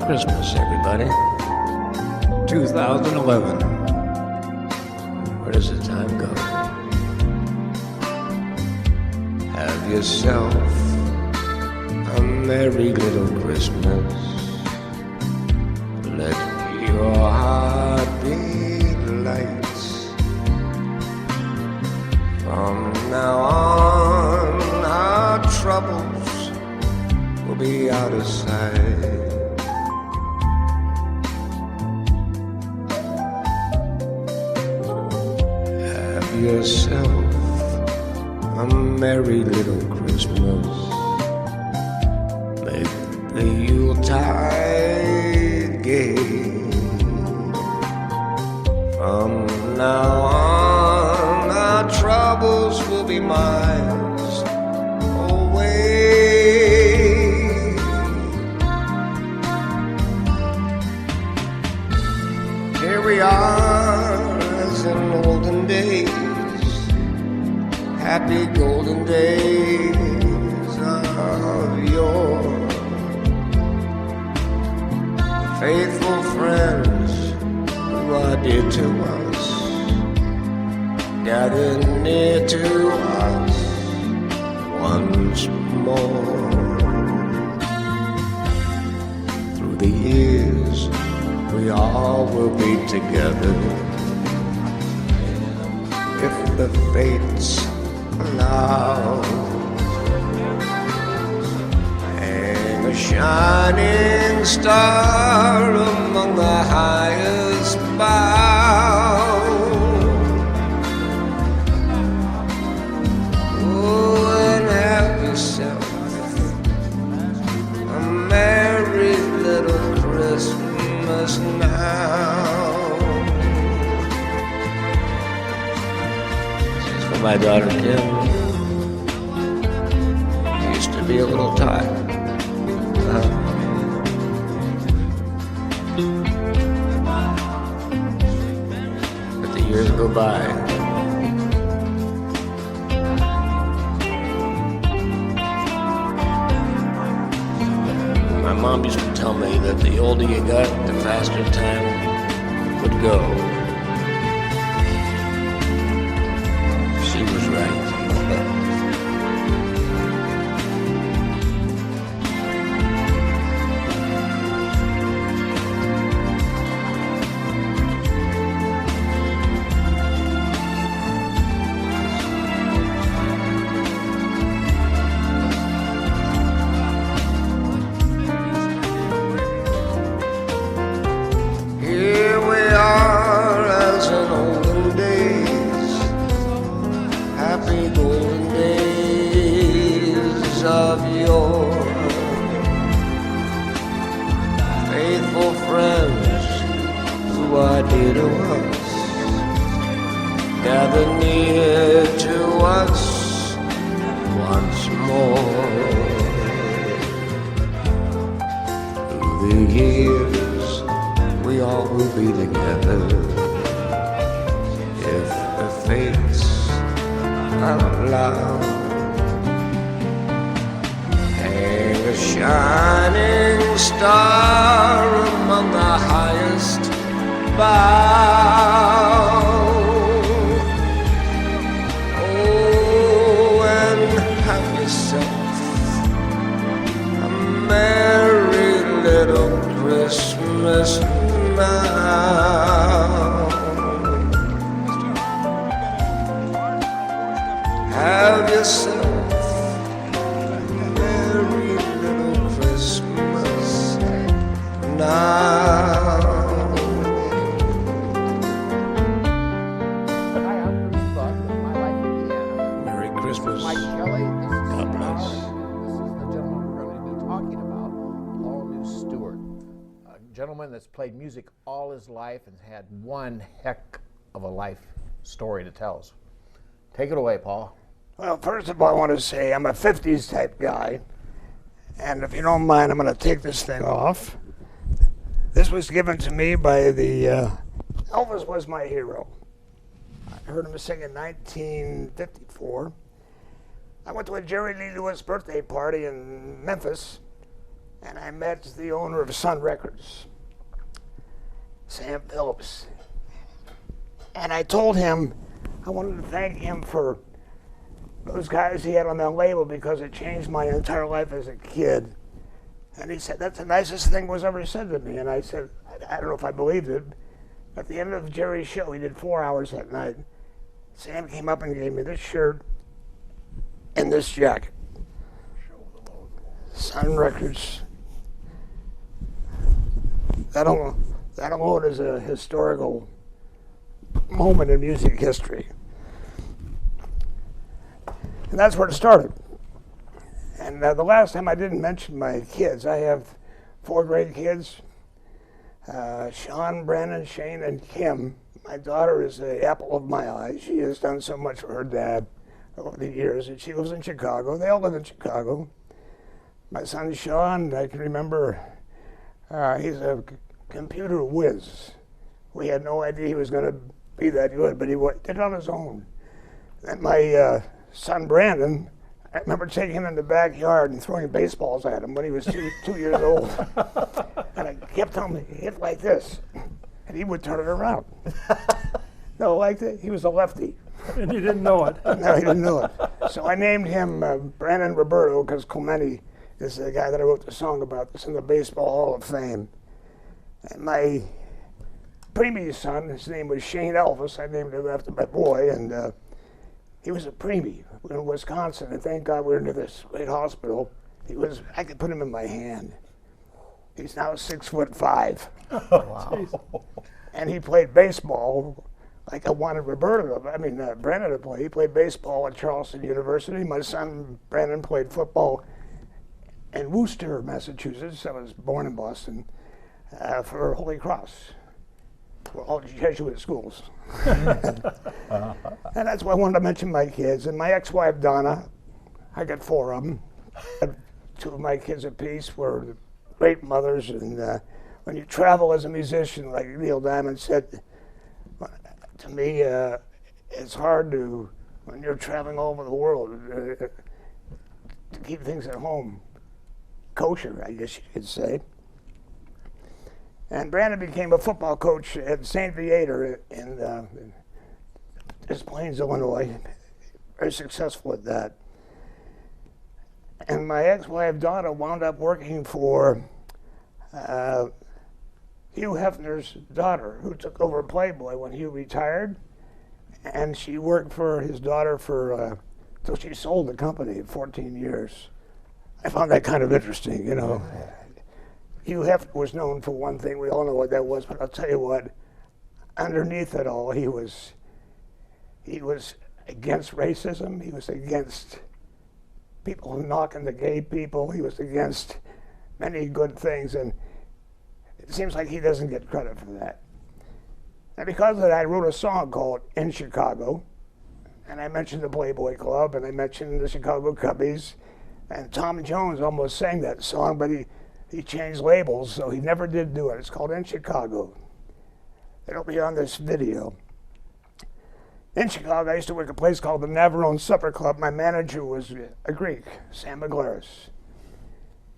Christmas, everybody. 2011. Where does the time go? Have yourself a merry little Christmas. Let your heart beat light. From now on, our troubles will be out of sight. Yourself a merry little Christmas. Make the Yuletide gay. From now on, our troubles will be miles away. Here we are as in olden days. Happy golden days of yore. Faithful friends who are dear to us, gather near to us once more. Through the years, we all will be together if the fates allow. Hang a shining star among the highest bough. Oh, and have yourself a merry little Christmas now. My daughter Kim used to be a little tired. But the years go by. My mom used to tell me that the older you got, the faster time would go. She was right. Here we are as in olden days. Happy golden days of yore. Faithful friends who are dear to us, gather near to us once more. Through the years, we all will be together if the fates allow. Hang a shining star among the highest bough. Oh, and have yourself a merry little Christmas now. Have yourself a merry little Christmas now. Merry Christmas. Mike Kelly. This is God bless. This is the gentleman we're going to be talking about, Paul New Stewart, a gentleman that's played music all his life and had one heck of a life story to tell us. Take it away, Paul. Well, first of all, I want to say I'm a 50s type guy. And if you don't mind, I'm going to take this thing off. This was given to me by the, Elvis was my hero. I heard him sing in 1954. I went to a Jerry Lee Lewis birthday party in Memphis, and I met the owner of Sun Records, Sam Phillips. And I told him I wanted to thank him for those guys he had on that label because it changed my entire life as a kid. And he said, that's the nicest thing was ever said to me. And I said, I don't know if I believed it. At the end of Jerry's show, he did 4 hours that night. Sam came up and gave me this shirt and this jacket. Sun Records. That alone is a historical moment in music history. And that's where it started. And the last time I didn't mention my kids, I have 4 great kids. Sean, Brandon, Shane, and Kim. My daughter is the apple of my eye. She has done so much for her dad over the years. And she lives in Chicago. They all live in Chicago. My son Sean, I can remember, he's a computer whiz. We had no idea he was going to be that good, but he did it on his own. And my son Brandon, I remember taking him in the backyard and throwing baseballs at him when he was 2 years old. And I kept telling him, hit like this, and he would turn it around. No, like that. He was a lefty. And he didn't know it. No, he didn't know it. So I named him Brandon Roberto because Clemente is the guy that I wrote the song about that's in the Baseball Hall of Fame. And my preemie son, his name was Shane Elvis. I named him after my boy, and he was a preemie in Wisconsin, and thank God we were near this great hospital. I could put him in my hand. He's now 6'5". Wow. And he played baseball like I wanted Brandon to play. He played baseball at Charleston University. My son Brandon played football in Worcester, Massachusetts. I was born in Boston for Holy Cross. We're all Jesuit schools. And that's why I wanted to mention my kids. And my ex-wife, Donna, I got 4 of them. 2 of my kids apiece were great mothers. And when you travel as a musician, like Neil Diamond said to me, it's hard to, when you're traveling all over the world, to keep things at home kosher, I guess you could say. And Brandon became a football coach at St. Viator in Des Plaines, Illinois. Very successful at that. And my ex-wife, Donna, wound up working for Hugh Hefner's daughter, who took over Playboy when Hugh retired. And she worked for his daughter till she sold the company 14 years. I found that kind of interesting, you know. Hugh Hefner was known for one thing. We all know what that was, but I'll tell you what. Underneath it all, he was against racism. He was against people knocking the gay people. He was against many good things, and it seems like he doesn't get credit for that. And because of that, I wrote a song called In Chicago, and I mentioned the Playboy Club, and I mentioned the Chicago Cubbies, and Tom Jones almost sang that song, but he changed labels, so he never did do it. It's called In Chicago. It'll be on this video. In Chicago, I used to work at a place called the Navarone Supper Club. My manager was a Greek, Sam Maglaris.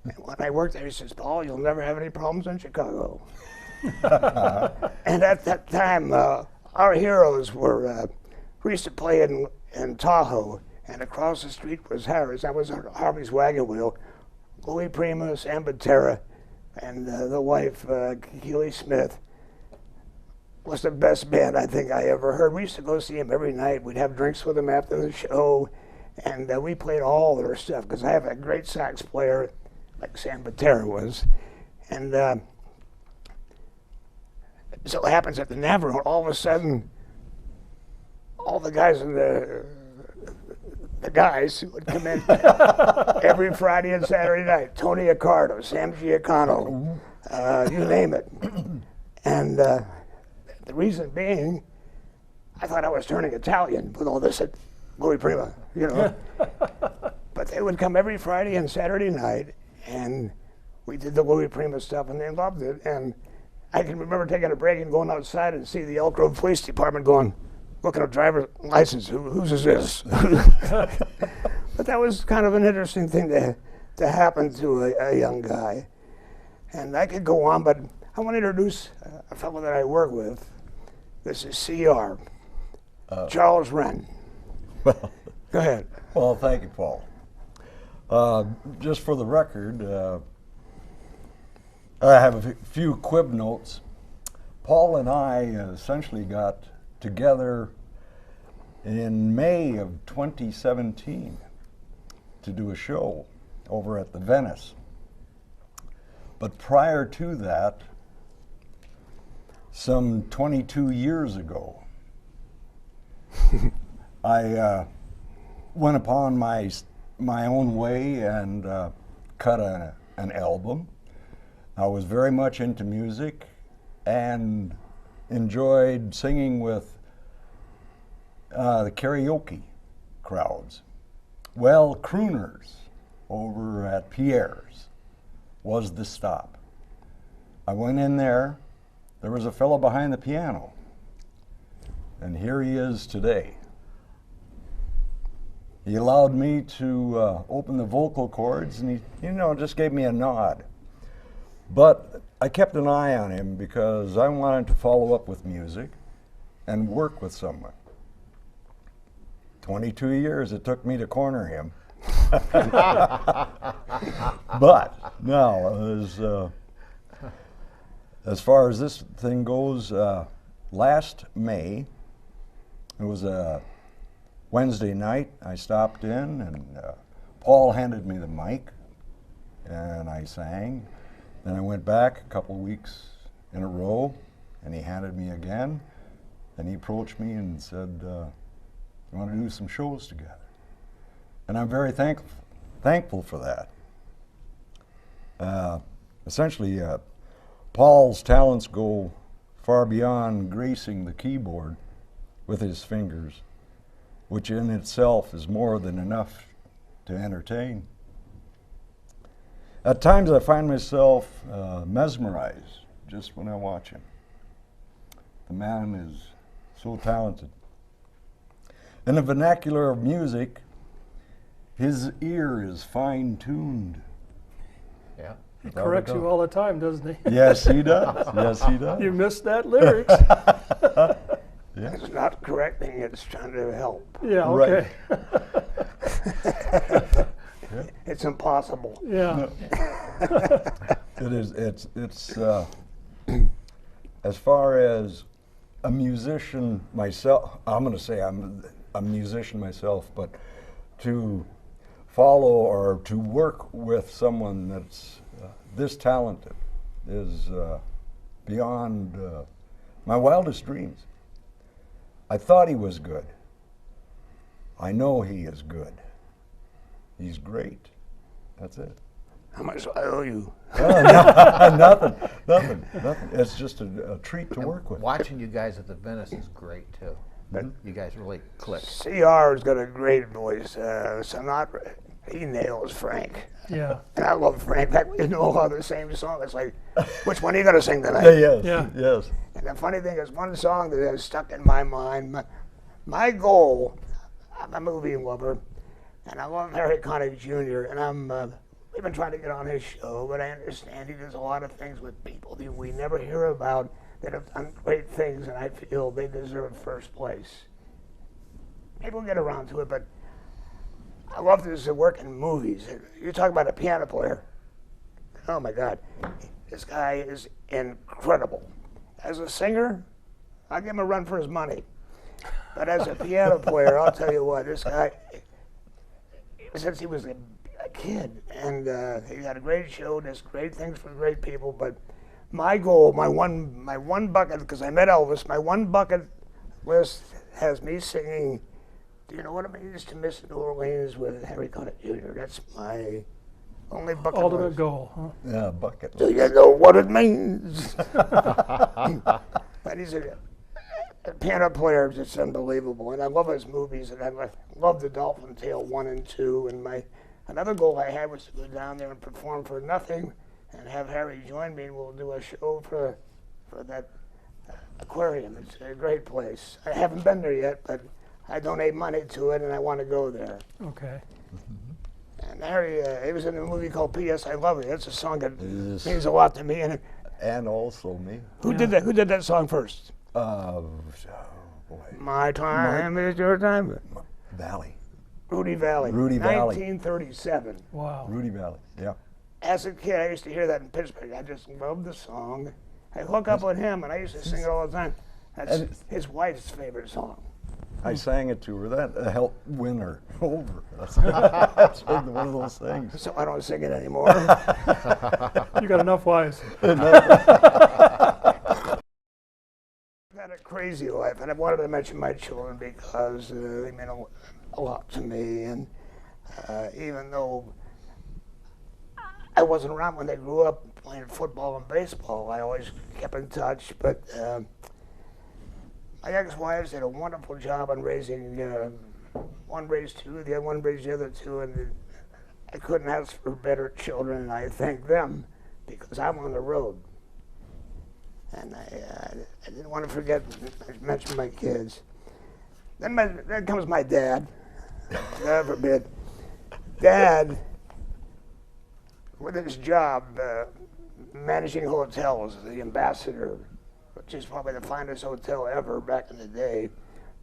And when I worked there, he says, Paul, you'll never have any problems in Chicago. And at that time, our heroes were, we used to play in Tahoe, and across the street was Harry's. I was Harvey's Wagon Wheel. Louis Primus, Ambatera, and the wife, Keely Smith, was the best band I think I ever heard. We used to go see him every night. We'd have drinks with him after the show, and we played all their stuff, because I have a great sax player, like Sam Batera was. And so it happens at the Navarone, all of a sudden, all the guys in the guys who would come in every Friday and Saturday night. Tony Accardo, Sam Giacono, you name it. And the reason being, I thought I was turning Italian with all this at Louis Prima, you know. But they would come every Friday and Saturday night, and we did the Louis Prima stuff, and they loved it. And I can remember taking a break and going outside and see the Elk Grove Police Department going, look at a driver's license, whose is this? But that was kind of an interesting thing to happen to a young guy. And I could go on, but I want to introduce a fellow that I work with. This is CR, Charles Wren. Well, Go ahead. well, thank you, Paul. Just for the record, I have a few quib notes. Paul and I essentially got together in May of 2017 to do a show over at the Venice. But prior to that, some 22 years ago, I went upon my own way and cut an album. I was very much into music and enjoyed singing with the karaoke crowds. Well, crooners over at Pierre's was the stop. I went in there. There was a fellow behind the piano, and here he is today. He allowed me to open the vocal cords, and he, just gave me a nod. But I kept an eye on him because I wanted to follow up with music and work with someone. 22 years it took me to corner him. But now, as far as this thing goes, last May, it was a Wednesday night, I stopped in and Paul handed me the mic and I sang. Then I went back a couple weeks in a row and he handed me again and he approached me and said, you want to do some shows together? And I'm very thankful for that. Essentially, Paul's talents go far beyond gracing the keyboard with his fingers, which in itself is more than enough to entertain. At times I find myself mesmerized just when I watch him. The man is so talented. In the vernacular of music, his ear is fine-tuned. Yeah. He corrects you all the time, doesn't he? Yes, he does. Yes, he does. You missed that lyrics. Yeah. It's not correcting, it's trying to help. Yeah, okay. It's impossible. Yeah. It is. It's. As far as a musician myself, I'm going to say I'm a musician myself, but to follow or to work with someone that's this talented is beyond my wildest dreams. I thought he was good. I know he is good. He's great. That's it. How much do I owe you? Nothing. It's just a treat to work with. Watching you guys at the Venice is great too. You guys really click. CR's got a great voice. Sinatra, he nails Frank. Yeah. And I love Frank. In fact, we know all the same song. It's like, which one are you going to sing tonight? Yes. Yeah. Yes. And the funny thing is, one song that has stuck in my mind, my goal, I'm a movie lover, and I love Harry Connick Jr., and we've been trying to get on his show, but I understand he does a lot of things with people that we never hear about that have done great things, and I feel they deserve first place. Maybe we'll get around to it, but I love this work in movies. You talk about a piano player. Oh my God, this guy is incredible. As a singer, I'll give him a run for his money. But as a piano player, I'll tell you what, this guy, since he was a kid, and he had a great show, does great things for great people, but my goal, my one bucket, because I met Elvis, my one bucket list has me singing, do you know what it means to miss New Orleans with Harry Connick Jr.? That's my only bucket Ultimate list. goal, huh? Yeah, bucket. Do you know what it means? But he's a piano player, just unbelievable, and I love his movies, and I love the Dolphin Tale 1 and 2, and another goal I had was to go down there and perform for nothing and have Harry join me, and we'll do a show for that aquarium. It's a great place. I haven't been there yet, but I donate money to it, and I want to go there. Okay. And Harry, he was in a movie called P.S. I Love You. That's a song that Yes. means a lot to me. And also me. who did that? Who did that song first? Oh, boy. My time is your time. Valley. Rudy Valley. Rudy Valley. 1937. Wow. Rudy Valley, yeah. As a kid, I used to hear that in Pittsburgh. I just loved the song. I hook up with him, and I used to sing it all the time. That's And his wife's favorite song. I sang it to her. That helped win her over. That's one of those things. So I don't sing it anymore. You got enough wives. I've had a crazy life, and I wanted to mention my children because they mean a lot to me. And even though I wasn't around when they grew up playing football and baseball, I always kept in touch. But my ex-wives did a wonderful job on raising, one raised two, the other one raised the other two, and I couldn't ask for better children, and I thank them because I'm on the road. And I didn't want to forget to mention my kids. Then comes my dad. God forbid. Dad, with his job managing hotels, the Ambassador, which is probably the finest hotel ever back in the day.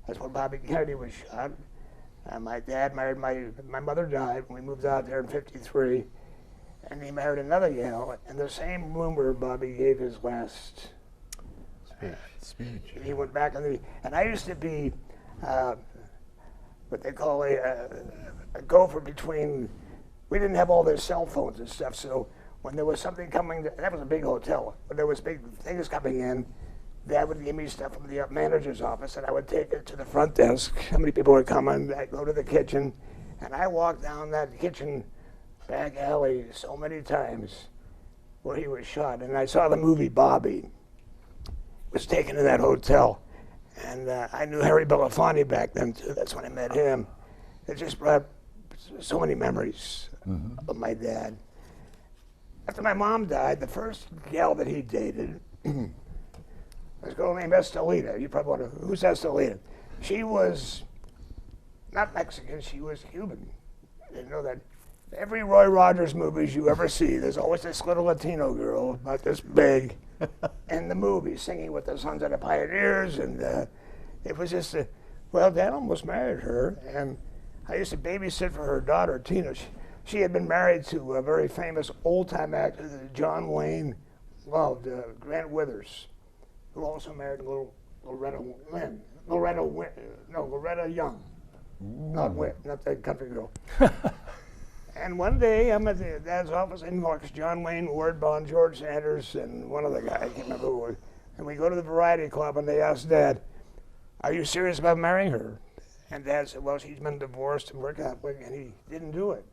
That's where Bobby Kennedy was shot. My dad married my mother died when we moved out there in '53, and he married another gal in the same room where Bobby gave his last speech. He went back and I used to be what they call a gopher between. We didn't have all their cell phones and stuff, so when there was something coming, that was a big hotel. When there was big things coming in, Dad would give me stuff from the manager's office, and I would take it to the front desk. How many people were coming? I'd go to the kitchen, and I walked down that kitchen back alley so many times where he was shot. And I saw the movie Bobby was taken to that hotel, and I knew Harry Belafonte back then too. That's when I met him. It just brought so many memories of my dad. After my mom died, the first gal that he dated was a girl named Estelita. You probably wonder, who's Estelita? She was not Mexican, she was Cuban. I didn't know that. Every Roy Rogers movies you ever see, there's always this little Latino girl, about this big, in the movie, singing with the Sons of the Pioneers, and it was just, well, Dad almost married her, and I used to babysit for her daughter, Tina. She had been married to a very famous old-time actor that John Wayne loved, Grant Withers, who also married Loretta Young. Not the country girl. And one day I'm at the Dad's office in walks John Wayne, Ward Bond, George Sanders, and one other guy, I can't remember who it was. And we go to the Variety Club and they asked Dad, "Are you serious about marrying her?" And Dad said, "Well, she's been divorced and we're Catholic," and he didn't do it.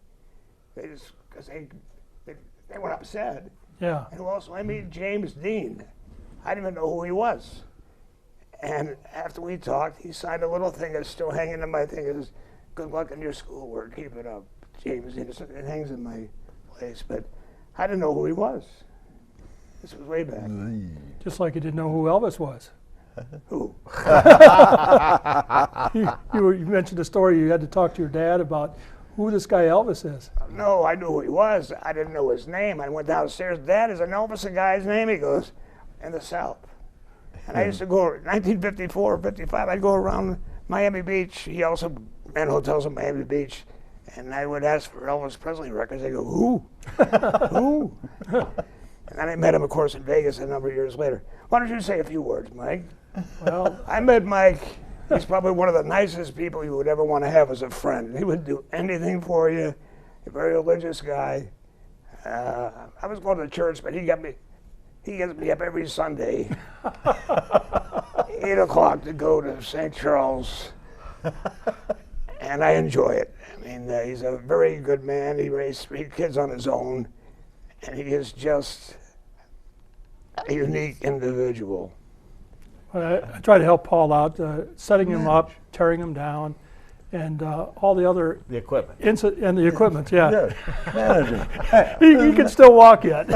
Because they were upset. Yeah. And also, I meet James Dean. I didn't even know who he was. And after we talked, he signed a little thing that's still hanging in my thing. It says, "Good luck in your schoolwork, keep it up, James." It hangs in my place, but I didn't know who he was. This was way back. Just like you didn't know who Elvis was. Who? You mentioned a story you had to talk to your dad about who this guy Elvis is. No, I knew who he was. I didn't know his name. I went downstairs. "Dad, is an Elvis a guy's name?" He goes, "In the South." And I used to go, 1954, 55, I'd go around Miami Beach. He also ran hotels in Miami Beach. And I would ask for Elvis Presley records. They go, "Who?" "Who?" And then I met him, of course, in Vegas a number of years later. Why don't you say a few words, Mike? Well, I met Mike. He's probably one of the nicest people you would ever want to have as a friend. He would do anything for you. A very religious guy. I was going to church, but he gets me up every Sunday, 8 o'clock to go to St. Charles, and I enjoy it. I mean, he's a very good man. He raised 3 kids on his own, and he is just a unique individual. I try to help Paul out, setting him up, tearing him down, and all the other The equipment. and the equipment. Yeah, Managing. he can still walk yet.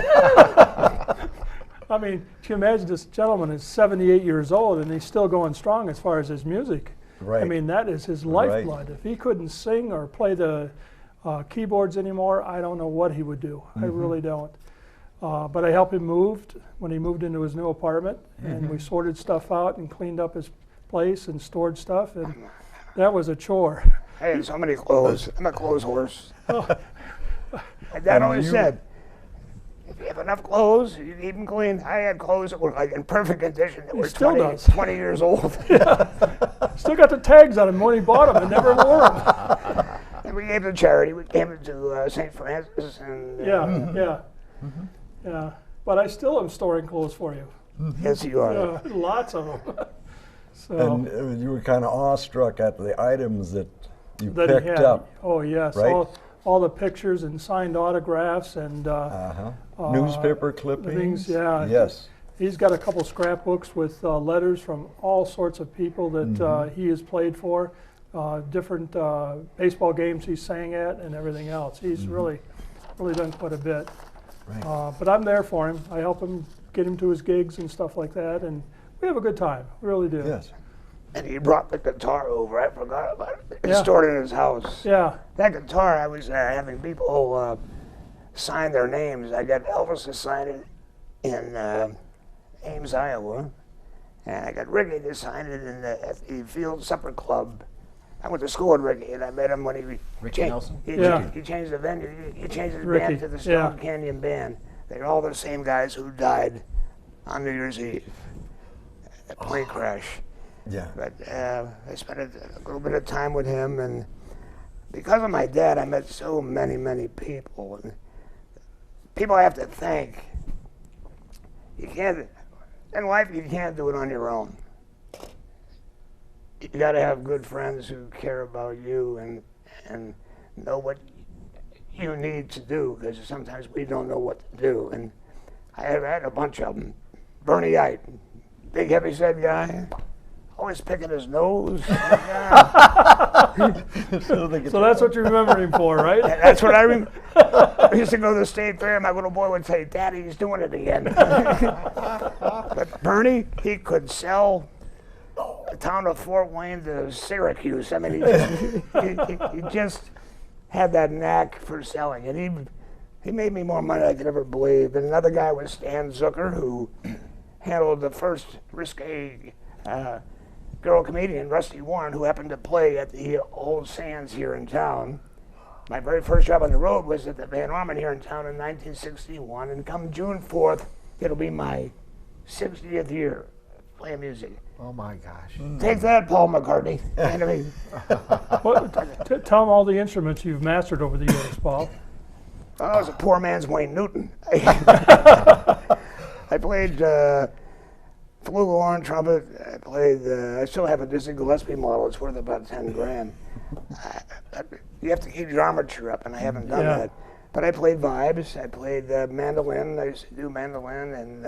I mean, can you imagine this gentleman is 78 years old and he's still going strong as far as his music. Right. I mean, that is his lifeblood. If he couldn't sing or play the keyboards anymore. I don't know what he would do. I really don't. But I helped him move when he moved into his new apartment, and we sorted stuff out and cleaned up his place and stored stuff, and that was a chore. I had so many clothes. I'm a clothes horse. My dad always said, if you have enough clothes, you keep them clean. I had clothes that were like in perfect condition that were still 20, does. 20 years old. Still got the tags on him when he bought them and never wore them. And we gave to charity. We gave it to St. Francis. And, Yeah. But I still am storing clothes for you. Yes, you are. Lots of them. So And you were kind of awestruck at the items that you that he picked had. up. Oh yes, right? all the pictures and signed autographs and Newspaper clippings. things. Yeah. Yes. He's got a couple scrapbooks with letters from all sorts of people that he has played for, different baseball games he sang at, and everything else. He's really done quite a bit. Right. But I'm there for him. I help him get him to his gigs and stuff like that, and we have a good time. We really do. Yes. And he brought the guitar over. I forgot about it. He Yeah. stored it in his house. Yeah. That guitar, I was having people sign their names. I got Elvis to sign it in Ames, Iowa. And I got Ricky to sign it at the Field Supper Club. I went to school with Ricky, and I met him when he Ricky Nelson? He changed the venue. He changed his Ricky, band to the Stone Canyon Band. They're all the same guys who died on New Year's Eve. A plane crash. Yeah. But I spent a little bit of time with him, and because of my dad, I met so many, many people. And people I have to thank. You can't, in life, you can't do it on your own. You got to have good friends who care about you and know what you need to do, because sometimes we don't know what to do. And I had a bunch of them. Bernie Ite, big heavyset guy, always picking his nose. So that's what you remember him for, right? That's what I remember. I used to go to the state fair, and my little boy would say, "Daddy, he's doing it again." But Bernie, he could sell the town of Fort Wayne to Syracuse. I mean, he just had that knack for selling, and he made me more money than I could ever believe. And another guy was Stan Zucker, who handled the first risque girl comedian, Rusty Warren, who happened to play at the Old Sands here in town. My very first job on the road was at the Van Orman here in town in 1961, and come June 4th, it'll be my 60th year playing music. Oh my gosh. Take that, Paul McCartney. And I mean, Tell them all the instruments you've mastered over the years, Paul. I was a poor man's Wayne Newton. I played flugelhorn, trumpet. I played. I still have a Dizzy Gillespie model. It's worth about 10 grand. You have to keep your armature up, and I haven't done that. But I played vibes. I played mandolin. I used to do mandolin, and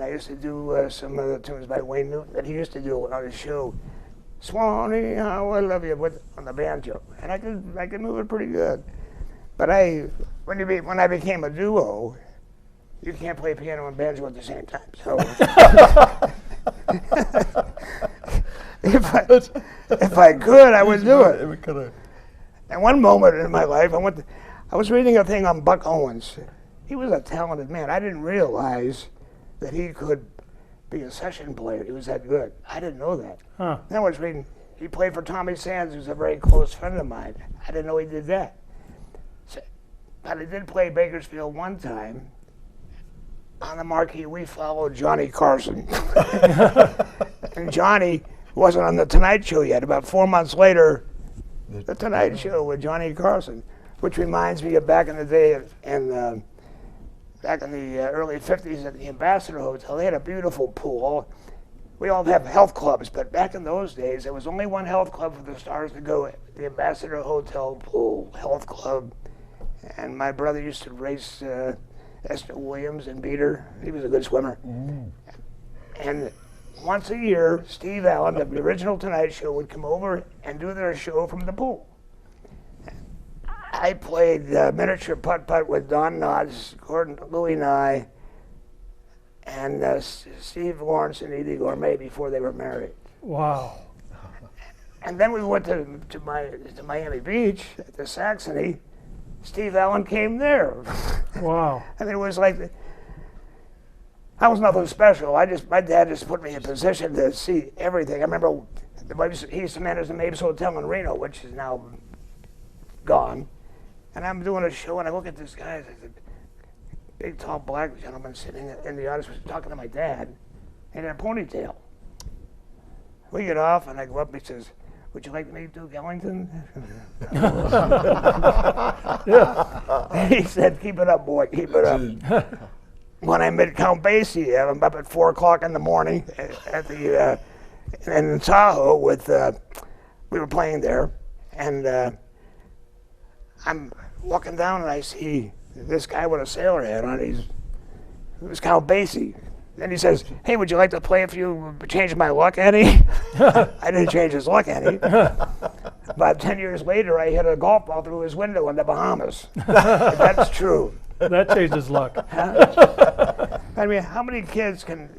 I used to do some of the tunes by Wayne Newton that he used to do on his show. Swanee, how I love you, on the banjo, and I could move it pretty good. But when I became a duo, you can't play piano and banjo at the same time. So if I could, I would do it. And one moment in my life, I was reading a thing on Buck Owens. He was a talented man. I didn't realize that he could be a session player. He was that good. I didn't know that. Huh. Then I was reading, he played for Tommy Sands, who's a very close friend of mine. I didn't know he did that. But I did play Bakersfield one time. On the marquee, we followed Johnny Carson. And Johnny wasn't on The Tonight Show yet. About 4 months later, The Tonight Show with Johnny Carson, which reminds me of back in the day, back in the early 50s at the Ambassador Hotel. They had a beautiful pool. We all have health clubs, but back in those days, there was only one health club for the stars to go, the Ambassador Hotel Pool Health Club. And my brother used to race Esther Williams and beat her. He was a good swimmer. And once a year, Steve Allen, of the original Tonight Show, would come over and do their show from the pool. I played miniature putt-putt with Don Knotts, Gordon Louis Nye, and Steve Lawrence and Edie Gourmet before they were married. Wow. And then we went to Miami Beach at the Saxony, Steve Allen came there. Wow. I mean, it was like, I was nothing special. My dad just put me in a position to see everything. I remember he used to manage the Mapes Hotel in Reno, which is now gone. And I'm doing a show, and I look at this guy, a big, tall, black gentleman sitting in the audience, was talking to my dad, and he had a ponytail. We get off, and I go up, and he says, "Would you like me to do Ellington?" Yeah. He said, "Keep it up, boy, keep it up." When I met Count Basie, I'm up at 4 o'clock in the morning at the in Tahoe with we were playing there, and I'm walking down and I see this guy with a sailor hat on. It was Count Basie. Then he says, "Hey, would you like to play if you change my luck any?" I didn't change his luck any. About 10 years later, I hit a golf ball through his window in the Bahamas. That's true. That changed his luck. I mean, how many kids can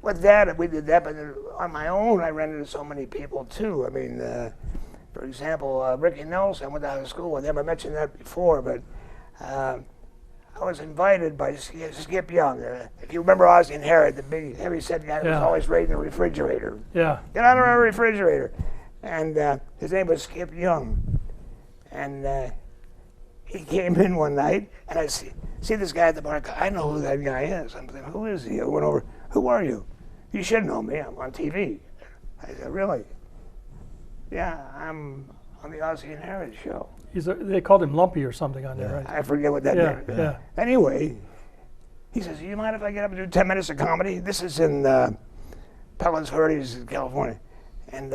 with that, we did that, but on my own, I ran into so many people too. I mean, for example, Ricky Nelson, I went to school with him. I mentioned that before, but I was invited by Skip Young. If you remember Ozzie and Harriet, the big heavy-set guy that was always raiding the refrigerator. Yeah. Get out of our refrigerator. And his name was Skip Young. And he came in one night, and I see this guy at the bar. I know who that guy is. I'm thinking, who is he? I went over, "Who are you?" "You should know me. I'm on TV." I said, "Really?" "Yeah, I'm on the Ozzie and Harriet show." They called him Lumpy or something on there, right? I forget what that Yeah, name. yeah. Anyway, he says, "You mind if I get up and do 10 minutes of comedy?" This is in Palos Verdes, California. And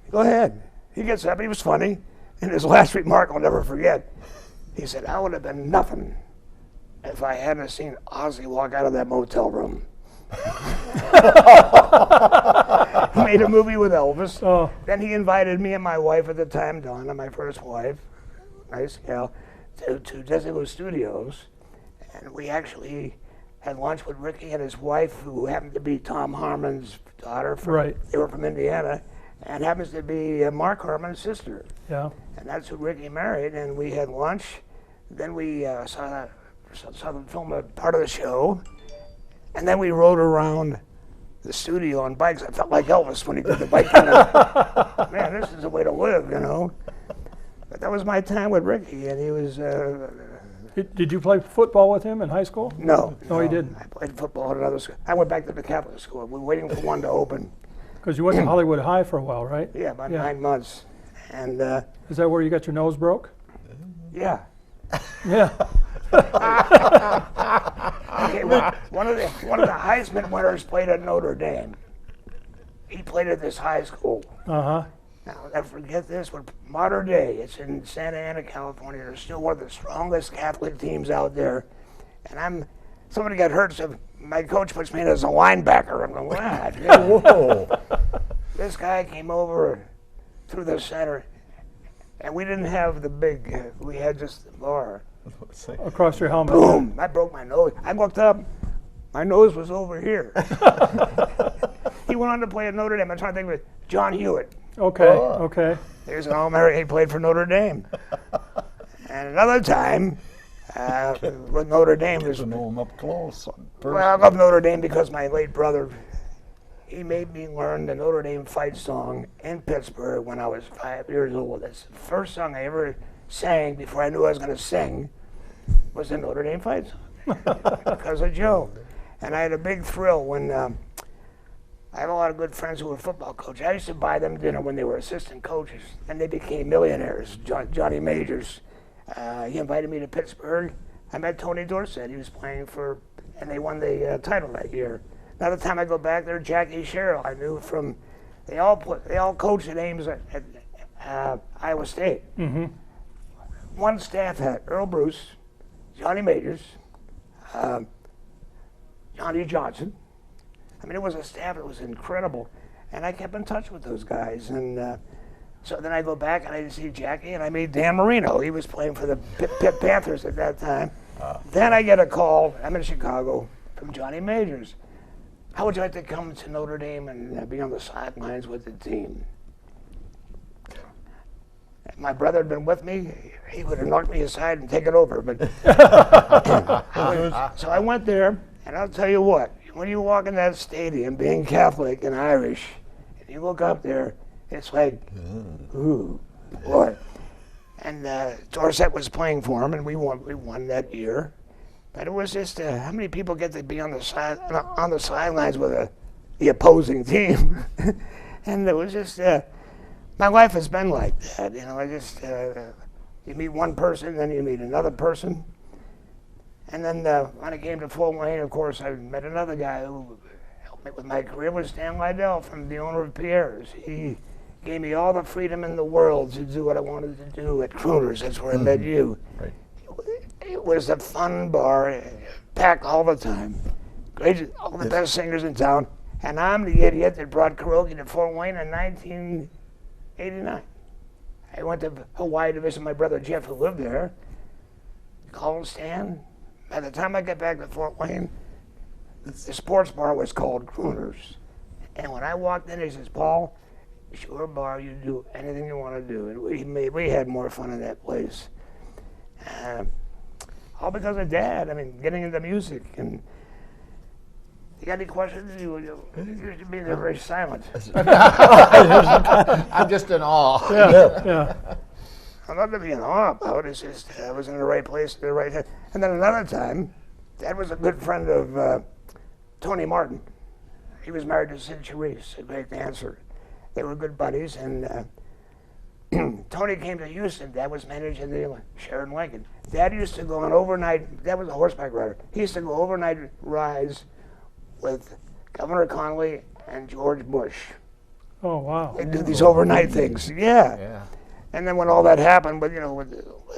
go ahead. He gets up. He was funny. And his last remark I'll never forget. He said, "I would have been nothing if I hadn't seen Ozzie walk out of that motel room." He made a movie with Elvis. Oh. Then he invited me and my wife at the time, Donna, my first wife, nice gal, to Desilu Studios. And we actually had lunch with Ricky and his wife, who happened to be Tom Harmon's daughter. Right. They were from Indiana. And happens to be Mark Harmon's sister. Yeah. And that's who Ricky married, and we had lunch. Then we saw the film, a part of the show, and then we rode around the studio on bikes. I felt like Elvis when he did the bike. Man, this is the way to live, you know. But that was my time with Ricky, and he was... Did you play football with him in high school? No. No, he didn't. I played football at another school. I went back to the Catholic school. We were waiting for one to open. Because you went to Hollywood High for a while, right? Yeah, about 9 months. And Is that where you got your nose broke? yeah. Yeah. Okay, well, one of the Heisman winners played at Notre Dame. He played at this high school. Uh-huh. Now, I'll never forget this, but modern day, it's in Santa Ana, California. They're still one of the strongest Catholic teams out there. And somebody got hurt, so my coach puts me in as a linebacker. I'm going, what? Whoa. This guy came over through the center, and we didn't have the big, we had just the bar. Across your helmet. Boom, I broke my nose. I looked up, my nose was over here. He went on to play at Notre Dame. I'm trying to think of it. John Hewitt. Okay, okay. There's an All-American. He played for Notre Dame. And another time, with Notre Dame, To know him up close. well, I love Notre Dame because my late brother, he made me learn the Notre Dame fight song in Pittsburgh when I was 5 years old. That's the first song I ever sang before I knew I was going to sing, was the Notre Dame fight song because of Joe. And I had a big thrill when I have a lot of good friends who were football coaches. I used to buy them dinner when they were assistant coaches, and they became millionaires. Johnny Majors, he invited me to Pittsburgh. I met Tony Dorsett. He was playing for, and they won the title that year. Another time I go back there, Jackie Sherrill, I knew from, they all coached at Ames at Iowa State. Mm-hmm. One staff had Earl Bruce, Johnny Majors, Johnny Johnson. I mean, it was a staff that was incredible. And I kept in touch with those guys. And so then I go back and I see Jackie, and I meet Dan Marino. He was playing for the Pitt Panthers at that time. Then I get a call, I'm in Chicago, from Johnny Majors. How would you like to come to Notre Dame and be on the sidelines with the team? If my brother had been with me, he would have knocked me aside and taken over. But so I went there, and I'll tell you what, when you walk in that stadium, being Catholic and Irish, and you look up there, it's like, ooh, boy. And Dorset was playing for him, and we won that year. But it was just, how many people get to be on the sidelines with the opposing team? And it was just, my life has been like that. You know, you meet one person, then you meet another person. And then when I came to Fort Wayne, of course, I met another guy who helped me with my career, was Stan Litle, from the owner of Pierre's. He gave me all the freedom in the world to do what I wanted to do at Crooners. That's where I met you. Right. It was a fun bar, packed all the time. Great, all the best singers in town. And I'm the idiot that brought karaoke to Fort Wayne in 1989. I went to Hawaii to visit my brother Jeff, who lived there. Called Stan. By the time I got back to Fort Wayne, the sports bar was called Crooners. And when I walked in, he says, "Paul, it's your bar. You do anything you want to do." And we had more fun in that place. All because of Dad. I mean, getting into music. And you got any questions? You're being very silent. I'm just in awe. Yeah. I'm not to be in awe about it. It's just I was in the right place at the right time. And then another time, Dad was a good friend of Tony Martin. He was married to Sid Charisse, a great dancer. They were good buddies, and Tony came to Houston. Dad was managing the Sheridan Lincoln. Dad used to go on overnight. Dad was a horseback rider. He used to go overnight rides with Governor Connolly and George Bush. Oh, wow. They do these overnight things. Yeah. Yeah. And then when all that happened, but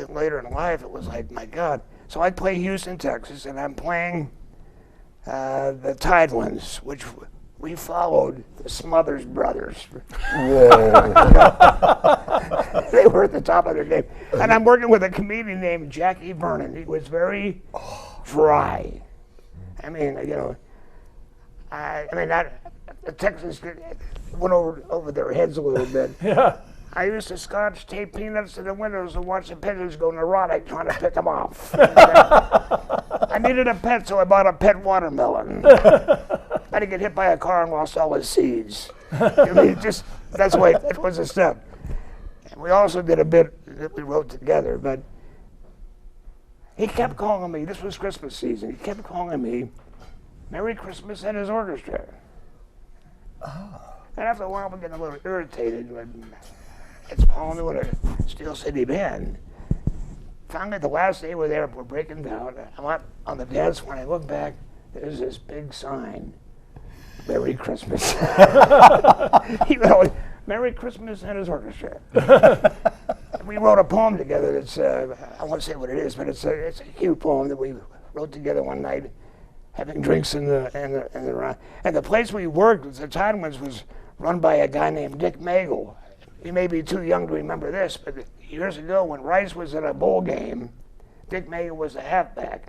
later in life, it was like, my God. So I play Houston, Texas, and I'm playing the Tidelands, which we followed the Smothers Brothers. Whoa. They were at the top of their game. And I'm working with a comedian named Jackie Vernon. He was very dry. I mean, the Texans went over their heads a little bit. Yeah. I used to scotch tape peanuts to the windows and watch the pigeons go neurotic trying to pick them off. I needed a pet, so I bought a pet watermelon. I didn't get hit by a car and lost all his seeds. I mean, that was the stuff. And we also did a bit that we wrote together, but he kept calling me, this was Christmas season, he kept calling me Merry Christmas and his orchestra. And after a while, we're getting a little irritated. But it's Paul New and a Steel City Band. Finally, the last day we're there, we're breaking down. I'm up on the dance when I look back, there's this big sign, Merry Christmas. Merry Christmas and his orchestra. We wrote a poem together that's, I won't say what it is, but it's a cute poem that we wrote together one night, having drinks in the and the place we worked, the Tidelands, was run by a guy named Dick Magel. You may be too young to remember this, but years ago when Rice was at a bowl game, Dick Magel was the halfback.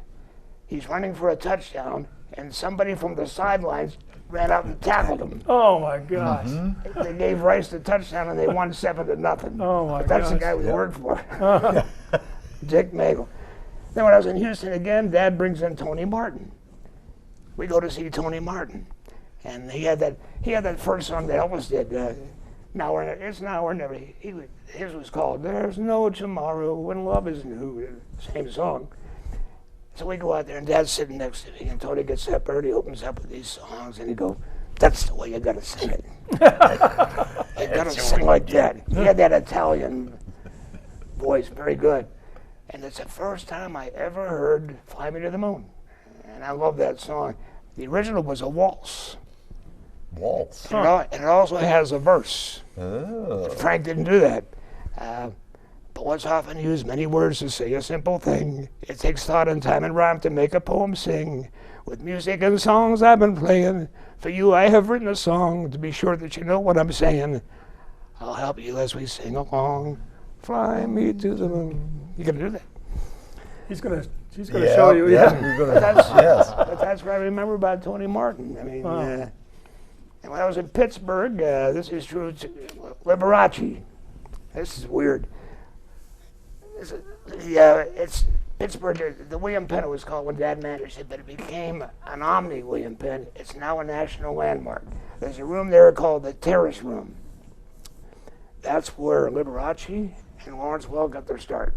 He's running for a touchdown, and somebody from the sidelines ran out and tackled him. Oh, my gosh. Mm-hmm. They gave Rice the touchdown, and they won 7-0. Oh, my But that's the gosh. guy we worked for, Dick Magel. Then when I was in Houston again, Dad brings in Tony Martin. We go to see Tony Martin, and he had that first song that Elvis did. It's now or never. His was called "There's No Tomorrow When Love Is New." Same song. So we go out there, and Dad's sitting next to me, and Tony gets up early, opens up with these songs, and he goes, "That's the way you gotta sing it. You gotta sing like that." He had that Italian voice, very good, and it's the first time I ever heard "Fly Me to the Moon." And I love that song. The original was a waltz. Waltz. And it also has a verse. Oh. Frank didn't do that. Poets often use many words to say a simple thing. It takes thought and time and rhyme to make a poem sing. With music and songs I've been playing, for you I have written a song to be sure that you know what I'm saying. I'll help you as we sing along. Fly me to the moon. You can do that. He's gonna show you. Yeah, Yeah. we're gonna, That's, yes. but that's what I remember about Tony Martin. I mean, Wow. and when I was in Pittsburgh, this is true, Liberace. This is weird. It's Pittsburgh. The William Penn it was called when Dad managed it, but it became an Omni William Penn. It's now a national landmark. There's a room there called the Terrace Room. That's where Liberace and Lawrence Welk got their start.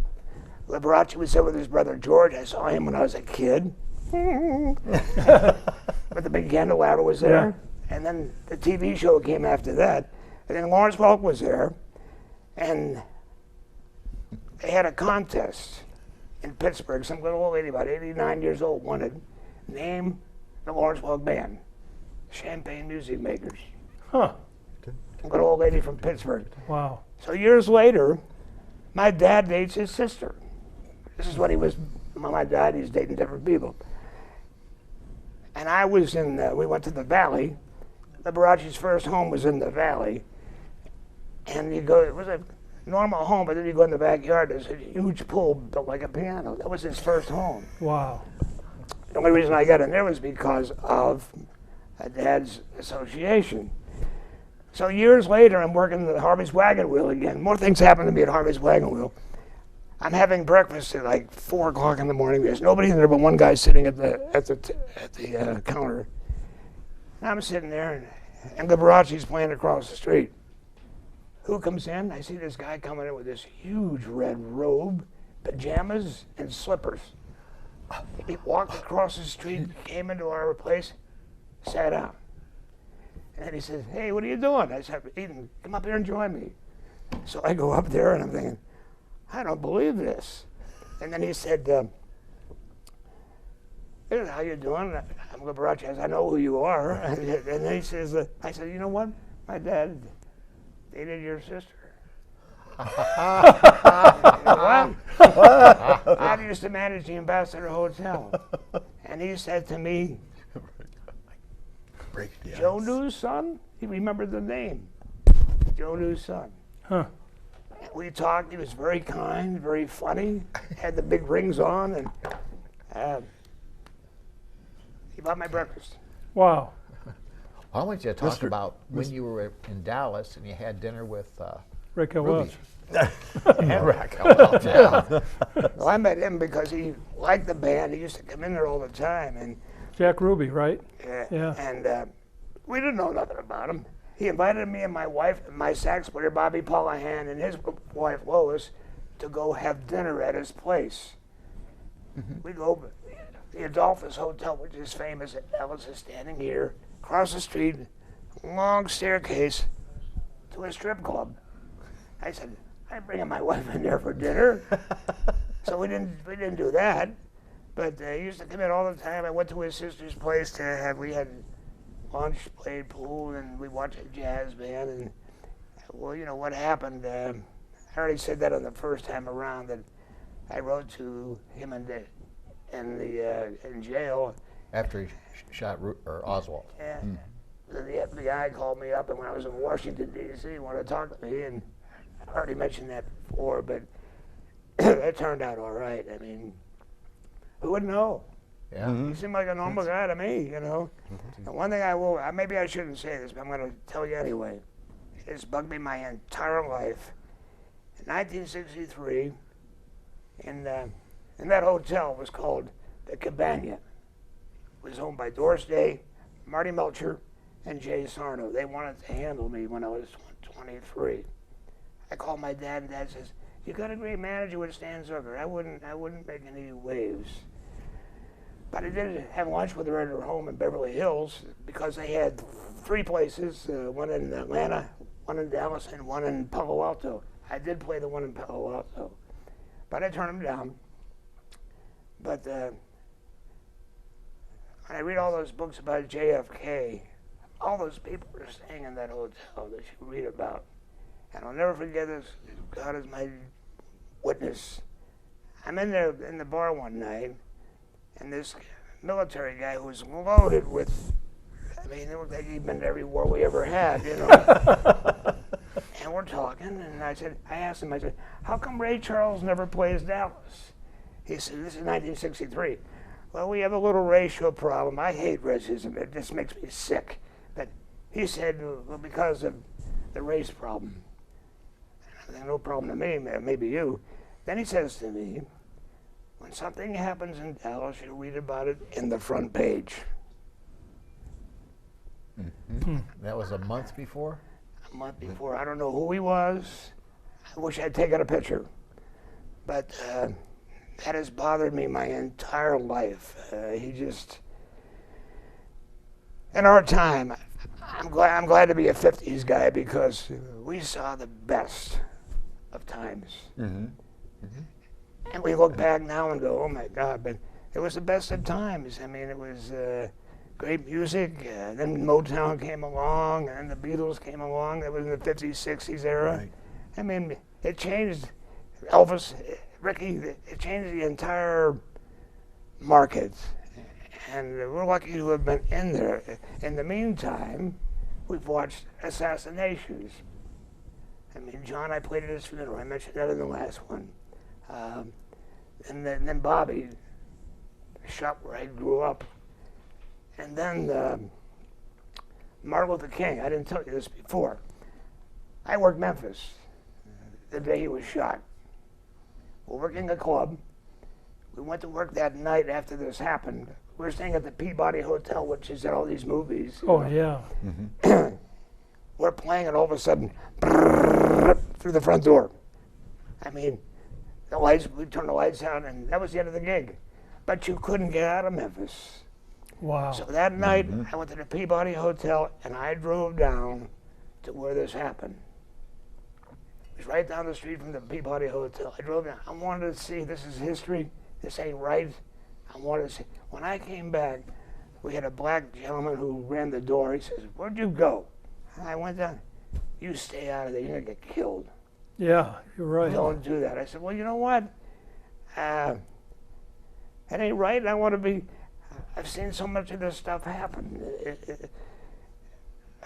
Liberace was there with his brother George. I saw him when I was a kid. But the big candelabra was there. Yeah. And then the TV show came after that. And then Lawrence Welk was there. And they had a contest in Pittsburgh. Some little old lady, about 89 years old, wanted name the Lawrence Welk Band. Champagne Music Makers. Huh. Some good old lady from Pittsburgh. Wow. So years later, my dad dates his sister. This is when he was, when my dad, he's dating different people. And I was we went to the Valley. Liberace's first home was in the Valley. And you go, it was a normal home, but then you go in the backyard, there's a huge pool built like a piano. That was his first home. Wow. The only reason I got in there was because of my dad's association. So years later, I'm working at Harvey's Wagon Wheel again. More things happen to me at Harvey's Wagon Wheel. I'm having breakfast at like 4 o'clock in the morning. There's nobody in there but one guy sitting at the counter. And I'm sitting there, and Liberace's playing across the street. Who comes in? I see this guy coming in with this huge red robe, pajamas, and slippers. He walked across the street, came into our place, sat down. And then he says, "Hey, what are you doing?" I said, "Eden, come up here and join me." So I go up there and I'm thinking, I don't believe this. And then he said, "Hey, how you doing?" I'm Liberace. I said, "I know who you are." And then he says, I said, "You know what? My dad dated your sister." You know what? Dad used to manage the Ambassador Hotel. And he said to me, "Joe New's son?" He remembered the name. Joe New's son. Huh. And we talked. He was very kind, very funny, had the big rings on, and he bought my breakfast. Wow. I want you to talk about when you were in Dallas and you had dinner with Raquel Ruby. Welch. And Raquel Welch, yeah. Well, I met him because he liked the band. He used to come in there all the time, and Jack Ruby, right? Yeah. And we didn't know nothing about him. He invited me and my wife, my sax player Bobby Pollahan, and his wife Lois to go have dinner at his place. We go, the Adolphus Hotel, which is famous at Dallas, is standing here, across the street, long staircase to a strip club. I said, "I'm bringing my wife in there for dinner." So we didn't do that. But he used to come in all the time. I went to his sister's place to have, we had lunch, played pool, and we watched a jazz band. And, well, you know what happened? I already said that on the first time around, that I wrote to him in jail. After he shot Oswald. And the FBI called me up, and when I was in Washington, D.C., he wanted to talk to me. And I already mentioned that before, but it turned out all right. I mean, who would know? Yeah. He seemed like a normal guy to me, you know. And one thing I will, maybe I shouldn't say this, but I'm going to tell you anyway. It's bugged me my entire life. In 1963, in that hotel was called the Cabana. It was owned by Doris Day, Marty Melcher, and Jay Sarno. They wanted to handle me when I was 23. I called my dad, and Dad says, "You got a great manager with Stan Zucker. I wouldn't make any waves." But I did have lunch with her at her home in Beverly Hills because they had 3 places, one in Atlanta, one in Dallas, and one in Palo Alto. I did play the one in Palo Alto, but I turned them down. But when I read all those books about JFK, all those people are staying in that hotel that you read about. And I'll never forget this, God is my witness. I'm in there in the bar one night, and this military guy who was loaded with, I mean, it looked like he'd been to every war we ever had, you know. And we're talking, and I asked him, "How come Ray Charles never plays Dallas?" He said, "This is 1963. "Well, we have a little racial problem. I hate racism. It just makes me sick." But he said, "Well, because of the race problem." I said, "No problem to me, maybe you." Then he says to me, when something happens in Dallas, you read about it in the front page. That was a month before? A month before. I don't know who he was. I wish I'd taken a picture. But that has bothered me my entire life. He just, in our time, I'm glad to be a 50s guy because we saw the best of times. And we look back now and go, oh my God, but it was the best of times. I mean, it was great music. Then Motown came along, and the Beatles came along. That was in the 50s, 60s era. Right. I mean, it changed Elvis, Ricky, it changed the entire market. And we're lucky to have been in there. In the meantime, we've watched assassinations. I mean, John, I played at his funeral. I mentioned that in the last one. And then Bobby shot where I grew up. And then Martin Luther King, I didn't tell you this before. I worked Memphis the day he was shot. We're working a club. We went to work that night after this happened. We were staying at the Peabody Hotel, which is in all these movies. Oh, yeah. We're playing, and all of a sudden, through the front door. I mean, the lights, we turned the lights on, and that was the end of the gig. But you couldn't get out of Memphis. Wow. So that night, I went to the Peabody Hotel, and I drove down to where this happened. It was right down the street from the Peabody Hotel. I drove down. I wanted to see, this is history. This ain't right. I wanted to see. When I came back, we had a black gentleman who ran the door. He says, where'd you go? And I went down. You stay out of there. You're going to get killed. Yeah, you're right. Don't do that. I said, well, you know what? That ain't right. I want to be, I've seen so much of this stuff happen.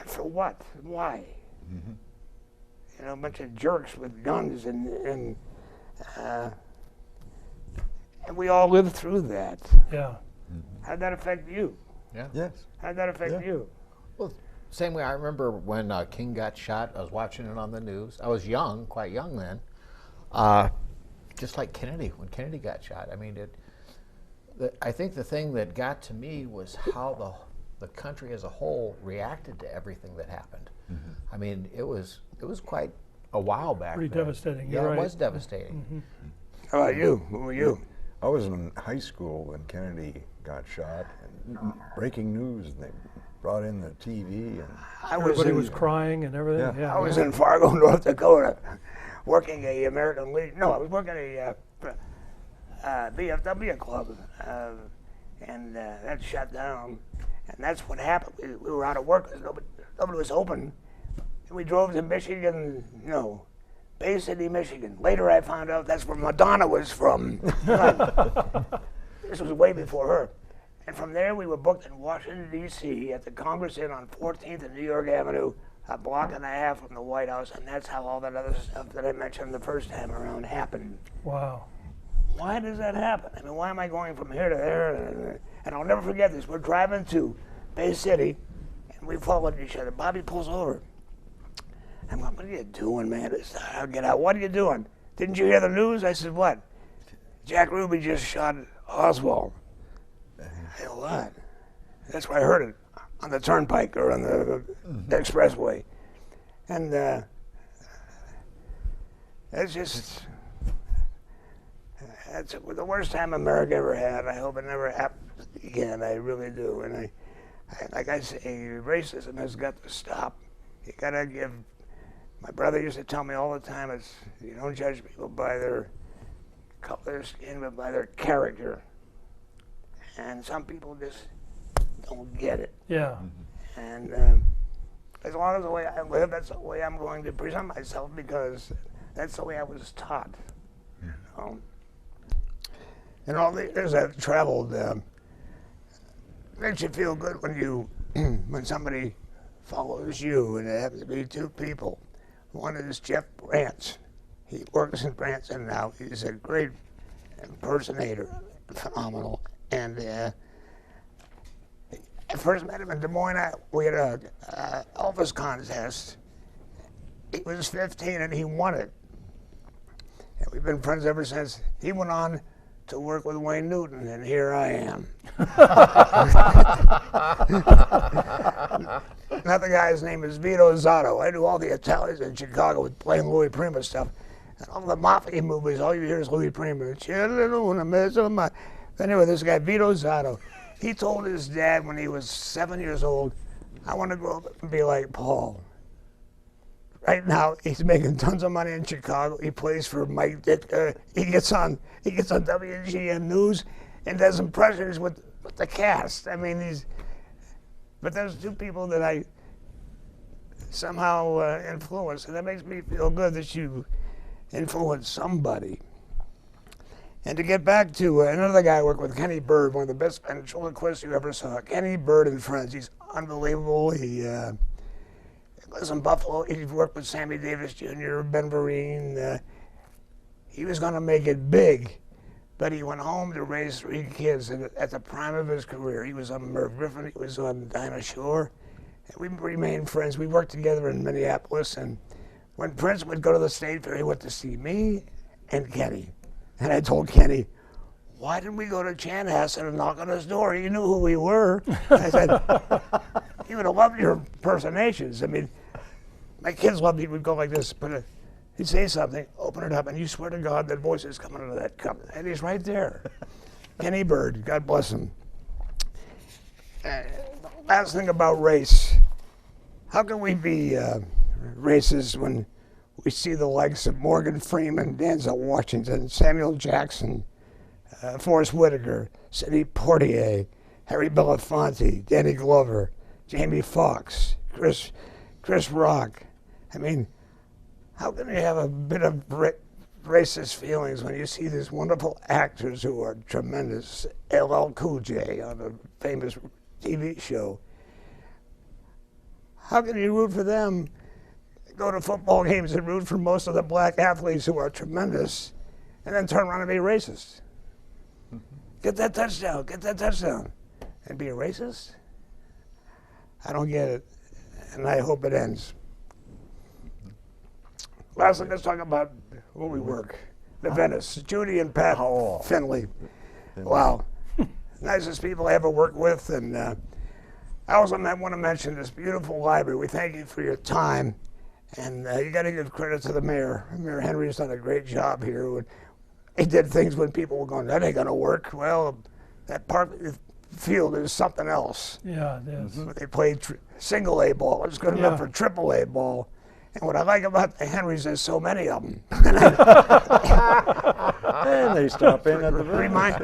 For what? Why? You know, a bunch of jerks with guns and we all lived through that. Yeah. How'd that affect you? Yeah. Yes. How'd that affect you? Well, same way I remember when King got shot. I was watching it on the news. I was young, quite young then. Just like Kennedy, when Kennedy got shot. I mean, I think the thing that got to me was how the country as a whole reacted to everything that happened. I mean, it was quite a while back. Pretty then. devastating. Yeah, You're right. it was devastating. How about you? Who were you? I was in high school when Kennedy got shot. And breaking news, and they brought in the TV. And Everybody was crying and everything. Yeah. Yeah. I was in Fargo, North Dakota, working a American Legion. No, I was working a BFW club, and that shut down. And that's what happened. We were out of work because nobody was open. And we drove to Michigan, Bay City, Michigan. Later I found out that's where Madonna was from. This was way before her. And from there we were booked in Washington, D.C. at the Congress Inn on 14th and New York Avenue, a block and a half from the White House, and that's how all that other stuff that I mentioned the first time around happened. Wow. Why does that happen? I mean, why am I going from here to there? And I'll never forget this. We're driving to Bay City, and we followed each other. Bobby pulls over. I'm going, what are you doing, man? I'll get out. What are you doing? Didn't you hear the news? I said, what? Jack Ruby just shot Oswald. I said, what? That's where I heard it, on the turnpike or on the expressway. And that's the worst time America ever had. I hope it never happens again. I really do. And I like I say, racism has got to stop. You gotta give. My brother used to tell me all the time, it's you don't judge people by their color of their skin, but by their character. And some people just don't get it. Yeah. And as long as the way I live, that's the way I'm going to present myself because that's the way I was taught. And all the years I've traveled, makes you feel good when somebody follows you, and it happens to be two people. One is Jeff Brantz. He works in Branson now. He's a great impersonator, phenomenal. And I first met him in Des Moines. We had a Elvis contest. He was 15 and he won it. We've been friends ever since. He went on to work with Wayne Newton, and here I am. Another guy's name is Vito Zotto. I do all the Italians in Chicago with playing Louis Prima stuff. And all the mafia movies, all you hear is Louis Prima. Anyway, this guy, Vito Zotto, he told his dad when he was 7 years old, I want to grow up and be like Paul. Right now, he's making tons of money in Chicago. He plays for Mike Ditka. He gets on WGN News and does impressions with the cast. I mean, but there's two people that I somehow influence, and that makes me feel good that you influence somebody. And to get back to another guy I work with, Kenny Bird, one of the best ventriloquists you ever saw. Kenny Bird and Friends. He's unbelievable. He lives in Buffalo. He worked with Sammy Davis Jr., Ben Vereen. He was going to make it big, but he went home to raise 3 kids at the prime of his career. He was on Merv Griffin. He was on Dinah Shore. And we remained friends. We worked together in Minneapolis. And when Prince would go to the State Fair, he went to see me and Kenny. And I told Kenny, why didn't we go to Chanhassen and knock on his door? He knew who we were. I said, he would have loved your impersonations. I mean, my kids loved it. We'd go like this, but he'd say something, open it up, and you swear to God that voice is coming out of that cup. And he's right there. Kenny Bird, God bless him. Last thing about race. How can we be racist when we see the likes of Morgan Freeman, Denzel Washington, Samuel Jackson, Forrest Whitaker, Sidney Poitier, Harry Belafonte, Danny Glover, Jamie Foxx, Chris Rock. I mean, how can you have a bit of racist feelings when you see these wonderful actors who are tremendous? LL Cool J on a famous TV show. How can you root for them? Go to football games and root for most of the black athletes who are tremendous, and then turn around and be racist. Get that touchdown, and be a racist? I don't get it, and I hope it ends. Last thing, let's talk about where we work. The Venice, Judy and Pat Finley. Wow, nicest people I ever worked with, and I also want to mention this beautiful library. We thank you for your time. And you got to give credit to the mayor. Mayor Henry's done a great job here. He did things when people were going, that ain't going to work. Well, that part of the field is something else. Yeah, it is. They played single A ball. It's good enough for triple A ball. And what I like about the Henrys, there's so many of them. And they stop in at the remind.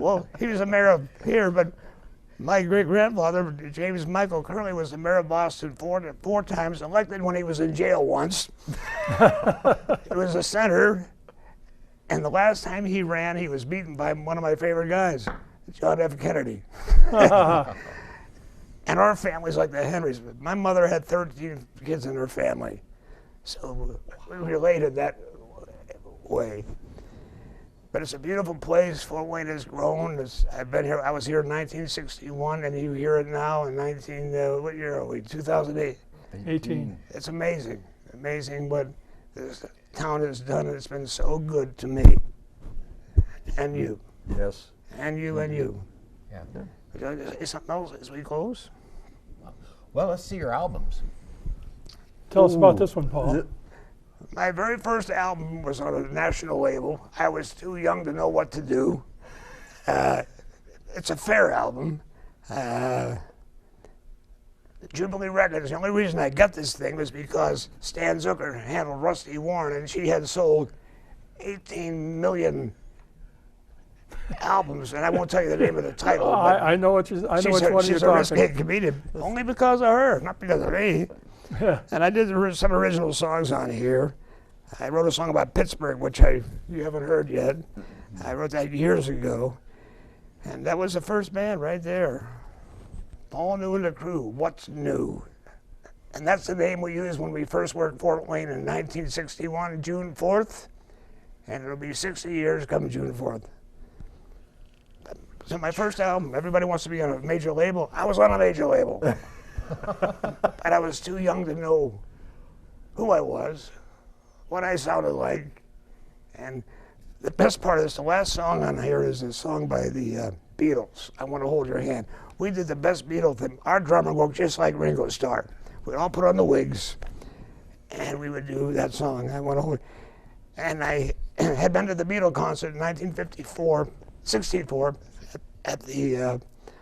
Well, he was the mayor of here, but my great-grandfather, James Michael Curley, was the mayor of Boston four times, elected when he was in jail once. He was a senator, and the last time he ran, he was beaten by one of my favorite guys, John F. Kennedy. And our family's like the Henrys. My mother had 13 kids in her family, so we related that way. But it's a beautiful place. Fort Wayne has grown. I've been here. I was here in 1961, and you hear it now in what year are we? 2008. 18. It's amazing what this town has done. It's been so good to me, and you. Yes. And you and you. Yeah. Would you like to say something else as we close? Well, let's see your albums. Tell us about this one, Paul. My very first album was on a national label. I was too young to know what to do. It's a fair album. Jubilee Records, the only reason I got this thing was because Stan Zucker handled Rusty Warren, and she had sold 18 million albums, and I won't tell you the name of the title. I know which one you're talking. She's a risque comedian, only because of her, not because of me. And I did some original songs on here. I wrote a song about Pittsburgh, which you haven't heard yet. I wrote that years ago. And that was the first band right there. Paul New and the Crew, What's New? And that's the name we used when we first worked Fort Wayne in 1961, June 4th. And it'll be 60 years come June 4th. So my first album, everybody wants to be on a major label. I was on a major label. But I was too young to know who I was, what I sounded like, And the best part of this, the last song on here is a song by the Beatles, I Want to Hold Your Hand. We did the best Beatles thing. Our drummer looked just like Ringo Starr. We'd all put on the wigs, and we would do that song, I Want to Hold. And I had been to the Beatles concert in 1964 at the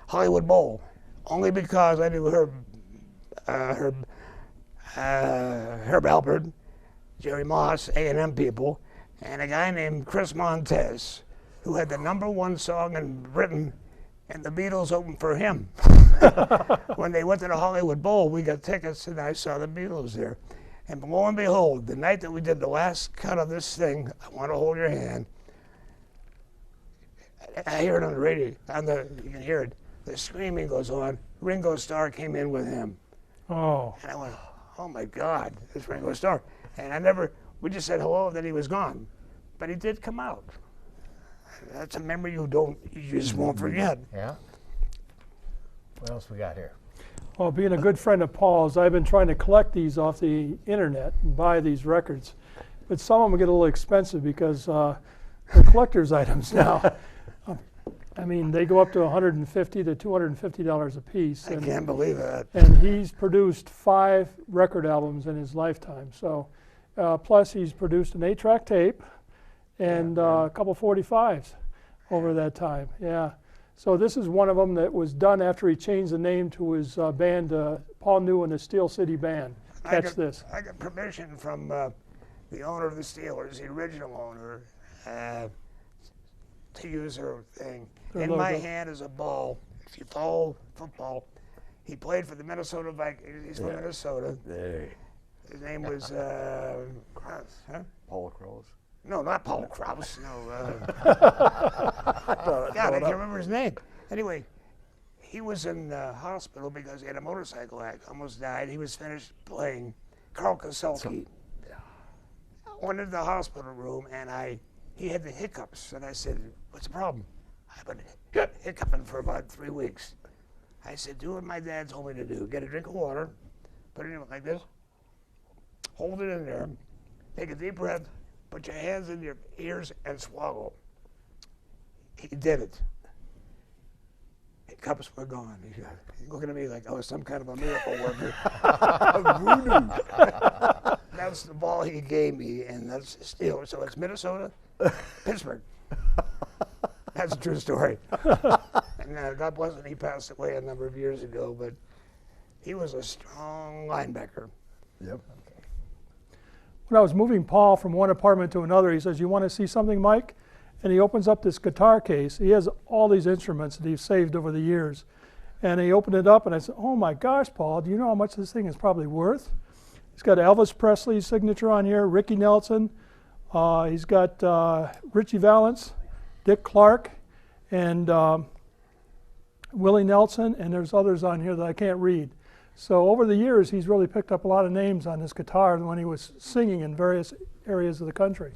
Hollywood Bowl, only because I knew Herb Alpert, Jerry Moss, A&M people, and a guy named Chris Montez, who had the #1 song in Britain, and the Beatles opened for him. When they went to the Hollywood Bowl, we got tickets, and I saw the Beatles there. And lo and behold, the night that we did the last cut of this thing, I Want to Hold Your Hand, I hear it on the radio, you can hear it. The screaming goes on. Ringo Starr came in with him. Oh. And I went, oh my God, it's Ringo Starr. And we just said hello, then he was gone. But he did come out. That's a memory you just won't forget. Yeah. What else we got here? Well, being a good friend of Paul's, I've been trying to collect these off the internet and buy these records. But some of them get a little expensive because they're collector's items now. I mean, they go up to $150 to $250 a piece. I can't believe that. And he's produced 5 record albums in his lifetime. So, plus he's produced an 8-track tape and a couple 45s over that time. Yeah. So this is one of them that was done after he changed the name to his band, Paul New and the Steel City Band. Catch this. I got permission from the owner of the Steelers, the original owner, to use her thing. In my hand is a ball. If you follow football, he played for the Minnesota Vikings. He's from Minnesota. Hey. His name was Krause, huh? Paul Krause. No, not Paul Krause. No. God, I can't remember his name. Anyway, he was in the hospital because he had a motorcycle accident. Almost died. He was finished playing. Carl Koselke. Went into the hospital room, and he had the hiccups. And I said, what's the problem? I've been hiccuping for about 3 weeks. I said, do what my dad told me to do. Get a drink of water, put it in like this, hold it in there, take a deep breath, put your hands in your ears and swallow. He did it. Hiccups were gone. He's looking at me like I was some kind of a miracle worker. That's the ball he gave me, and that's still. So it's Minnesota, Pittsburgh. That's a true story. And God bless him, he passed away a number of years ago, but he was a strong linebacker. Yep. When I was moving Paul from one apartment to another, he says, you want to see something, Mike? And he opens up this guitar case. He has all these instruments that he's saved over the years. And he opened it up, and I said, oh my gosh, Paul, do you know how much this thing is probably worth? He's got Elvis Presley's signature on here, Ricky Nelson. He's got Richie Valens, Dick Clark, and Willie Nelson, and there's others on here that I can't read. So over the years, he's really picked up a lot of names on his guitar when he was singing in various areas of the country.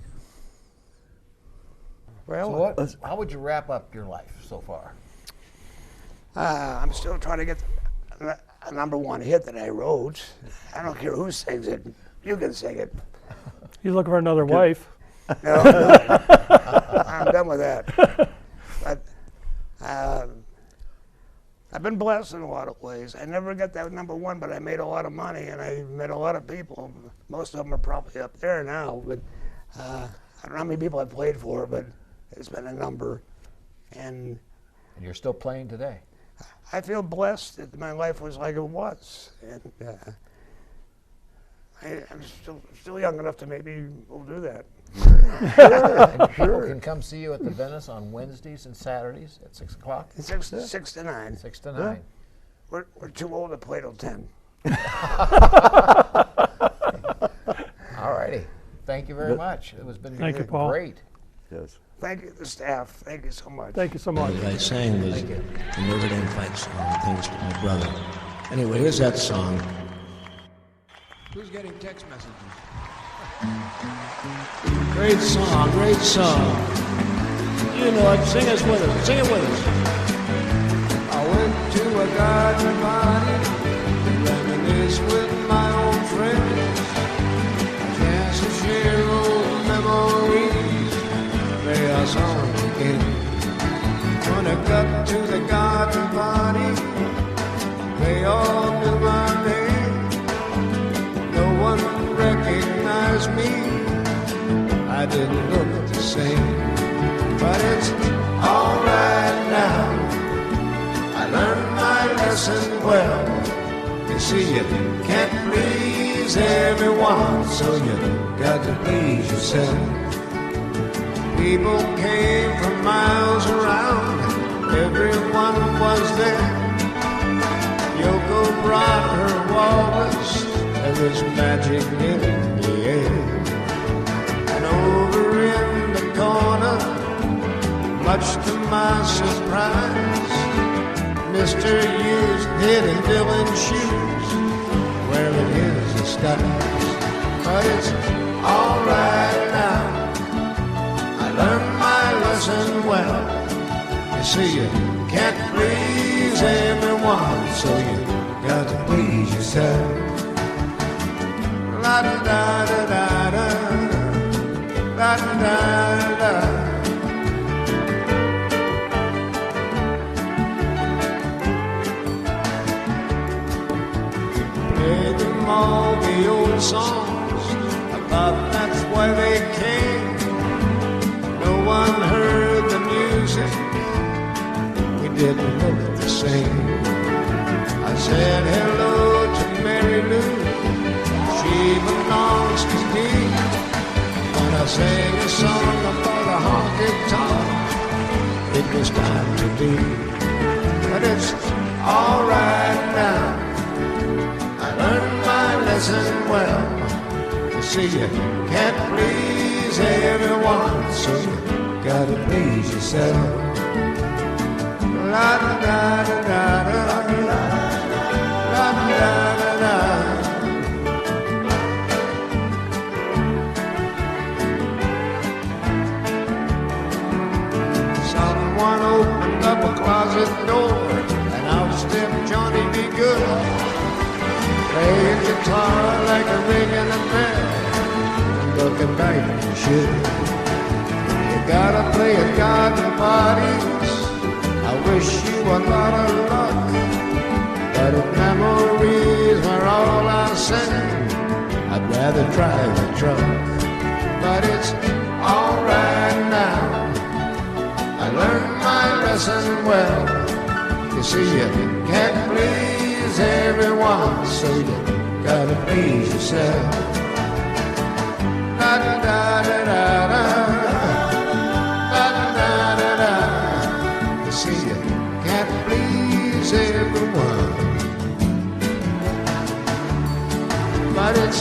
Well, how would you wrap up your life so far? I'm still trying to get a #1 hit that I wrote. I don't care who sings it. You can sing it. He's looking for another wife. No, I'm done with that. But I've been blessed in a lot of ways. I never got that #1, but I made a lot of money, and I met a lot of people. Most of them are probably up there now, but I don't know how many people I've played for, but it's been a number. And you're still playing today. I feel blessed that my life was like it was. And I'm still young enough to maybe we'll do that. People can come see you at the Venice on Wednesdays and Saturdays at 6 o'clock. 6 to 9. 6 to 9. We're too old to play till 10. All righty. Thank you very much. It was Thank you, Paul. great. Yes. Thank you, the staff. Thank you so much. Thank you so much. What I sang was the Notre Dame fight song, thanks to my brother. Anyway, here's that song. Who's getting text messages? Great song, great song. You know it, sing us with us, sing it with us. I went to a garden party, reminisce with my old friends. A chance to share old memories same. But it's alright now. I learned my lesson well. You see, you can't please everyone, so you got to please yourself. People came from miles around, everyone was there. Yoko brought her walrus, there was magic in the air. And over in the corner, much to my surprise, Mr. used hidden Dylan's shoes, wearing his disguise. But it's alright now, I learned my lesson well. You see, you can't please everyone, so you got to please yourself. La da da da da da, la da da da. Play them all the old songs, I thought that's why they came. No one heard the music, we didn't look the same. I said hello to Mary Lou, she belongs to me. When I sang a song about a honky tonk, it was time to leave. But it's alright now, I learned my lesson well. You see, you can't please everyone, so you gotta please yourself. La da da da da da, la da da da da. Someone opened up a closet door, and out stepped Johnny B. Good, playing guitar like a ringing a bell, and looking back you should. You gotta play at garden parties, I wish you a lot of luck. But if memories were all I sang, I'd rather drive a truck. But it's alright now, I learned my lesson well. You see, you can't please everyone, so you gotta please yourself. La da da da da da, la da da da da. You see, you can't please everyone, but it's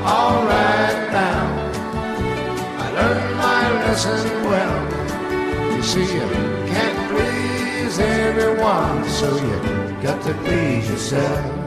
alright now, I learned my lesson well. You see, you can't please everyone, so you got to please yourself.